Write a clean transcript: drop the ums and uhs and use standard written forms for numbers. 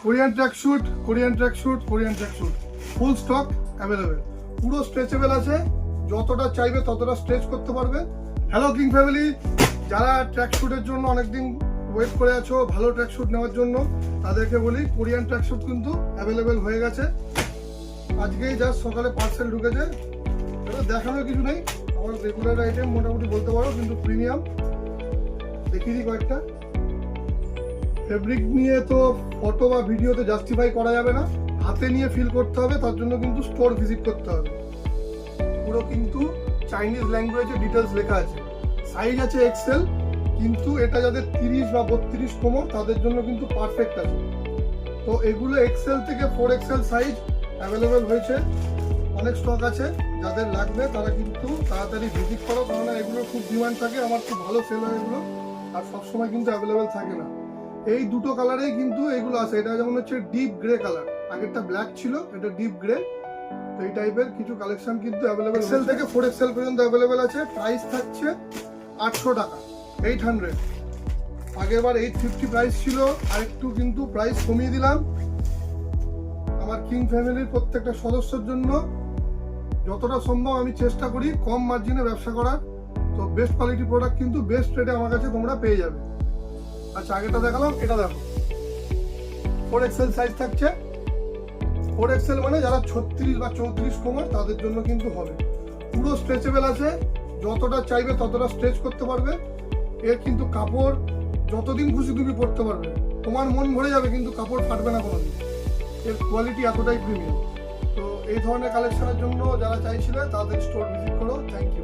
Korean tracksuit, Korean tracksuit, Korean tracksuit full stock available, পুরো stretchable আছে, যতটা চাইবে ততটা স্ট্রেচ করতে পারবে। হ্যালো কিং ফ্যামিলি, যারা ট্র্যাকস্যুটের জন্য অনেকদিন ওয়েট করে আছো ভালো ট্র্যাকস্যুট নেওয়ার জন্য, তাদেরকে বলি কোরিয়ান ট্র্যাকস্যুট কিন্তু অ্যাভেলেবেল হয়ে গেছে। আজকেই জাস্ট সকালে পার্সেল ঢুকেছে, এটা দেখানোর কিছু নেই, আমার রেগুলার আইটেম মোটামুটি বলতে পারো, কিন্তু প্রিমিয়াম। দেখিয়ে দিই কয়েকটা। ফেব্রিক নিয়ে তো ফটো বা ভিডিওতে জাস্টিফাই করা যাবে না, হাতে নিয়ে ফিল করতে হবে, তার জন্য কিন্তু স্টোর ভিজিট করতে হবে। পুরো কিন্তু চাইনিজ ল্যাঙ্গুয়েজে ডিটেলস লেখা আছে। সাইজ আছে এক্সেল, কিন্তু এটা যাদের 30 বা 32 কোমর তাদের জন্য কিন্তু পারফেক্ট আছে। তো এগুলো এক্সেল থেকে 4XL সাইজ অ্যাভেলেবেল হয়েছে, অনেক স্টক আছে। যাদের লাগবে তারা কিন্তু তাড়াতাড়ি ভিজিট করো, কারণ এগুলোর খুব ডিমান্ড থাকে, আমার খুব ভালো সেল হয় এগুলো, আর সবসময় কিন্তু অ্যাভেলেবেল থাকে না। এই দুটো কালারেই কিন্তু এগুলো আছে। এটা যেমন হচ্ছে ডিপ গ্রে কালার, আগেরটা ব্ল্যাক ছিল, এটা ডিপ গ্রে। তো এই টাইপের কিছু কালেকশন কিন্তু অ্যাভেলেবেল এক্সেল থেকে 4XL পর্যন্ত অ্যাভেলেবেল আছে। প্রাইস থাকছে 800 টাকা, 800। আগের বার 850 প্রাইস ছিল, আর একটু কিন্তু প্রাইস কমিয়ে দিলাম আমার কিং ফ্যামিলির প্রত্যেকটা সদস্যের জন্য। যতটা সম্ভব আমি চেষ্টা করি কম মার্জিনে ব্যবসা করার। তো বেস্ট কোয়ালিটি প্রোডাক্ট কিন্তু বেস্ট রেটে আমার কাছে তোমরা পেয়ে যাবে। আচ্ছা, আগেটা দেখালাম, এটা দেখো 4XL সাইজ থাকছে। 4XL মানে যারা 36 বা 34 কোমর তাদের জন্য কিন্তু হবে। পুরো স্ট্রেচেবল আছে, যতটা চাইবে ততটা স্ট্রেচ করতে পারবে। এর কিন্তু কাপড় যতদিন খুশি তুমি পরতে পারবে, তোমার মন ভরে যাবে, কিন্তু কাপড় ফাটবে না কোনোদিন। এর কোয়ালিটি এতটাই প্রিমিয়াম। তো এই ধরনের কালেকশনের জন্য যারা চাইছিলে তাদের স্টোর ভিজিট করো। Thank you.